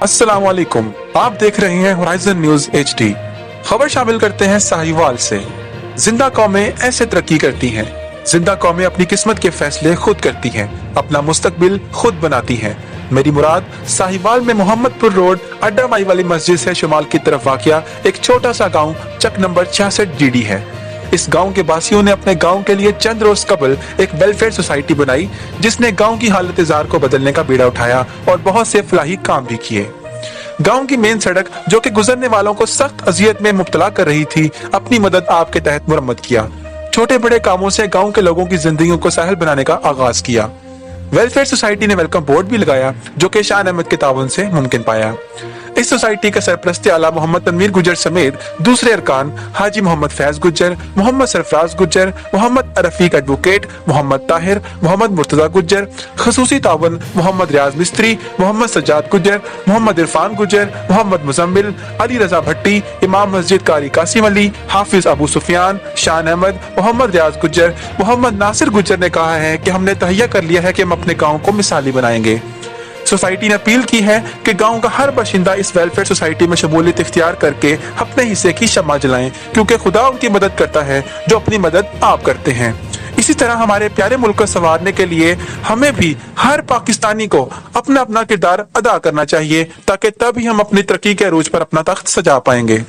अस्सलाम वालेकुम, आप देख रहे हैं होराइजन न्यूज HD। खबर शामिल करते हैं साहिवाल से। जिंदा कौमें ऐसे तरक्की करती हैं। जिंदा कौमें अपनी किस्मत के फैसले खुद करती हैं, अपना मुस्तकबिल खुद बनाती हैं। मेरी मुराद साहिवाल में मोहम्मदपुर रोड अड्डा माई वाली मस्जिद से शुमाल की तरफ वाक़िया एक छोटा सा गांव चक नंबर 66 DD है। इस गांव के वासियों ने अपने गांव के लिए चंद रोज कबल एक वेलफेयर सोसाइटी बनाई, जिसने गांव की हालत जार को बदलने का बीड़ा उठाया और बहुत से फलाही काम भी किए। गांव की मेन सड़क जो कि गुजरने वालों को सख्त अजियत में मुब्तला कर रही थी, अपनी मदद आपके तहत मुरम्मत किया। छोटे बड़े कामों से गांव के लोगों की जिंदगी को सहल बनाने का आगाज किया। वेलफेयर सोसाइटी ने वेलकम बोर्ड भी लगाया, जो कि शान अहमद के ताउन से मुमकिन पाया। इस सोसाइटी के सरपरस्ती आला मोहम्मद तनवीर गुजर समेत दूसरे अरकान हाजी मोहम्मद फैज गुज्जर, मोहम्मद सरफराज गुज्जर, मोहम्मद रफीक एडवोकेट, मोहम्मद ताहिर, मोहम्मद मुर्तजा गुज्जर, खसूसी तावन मोहम्मद रियाज मिस्त्री, मोहम्मद सज्जाद गुज्जर, मोहम्मद इरफान गुज्जर, मोहम्मद मुजम्मिल, अली रजा भट्टी, इमाम मस्जिद कारी कासिम अली, हाफिज अबू सुफियान, शान अहमद, मोहम्मद रियाज गुज्जर, मोहम्मद नासिर गुज्जर ने कहा है कि हमने तहैया कर लिया है कि हम अपने गाँव को मिसाली बनाएंगे। सोसाइटी ने अपील की है कि गांव का हर बाशिंदा इस वेलफेयर सोसाइटी में शमूलियत इख्तियार करके अपने हिस्से की शम्मा जलाएं, क्योंकि खुदा उनकी मदद करता है जो अपनी मदद आप करते हैं। इसी तरह हमारे प्यारे मुल्क को संवारने के लिए हमें भी हर पाकिस्तानी को अपना अपना किरदार अदा करना चाहिए, ताकि तभी हम अपनी तरक्की के अरूज पर अपना तख्त सजा पाएंगे।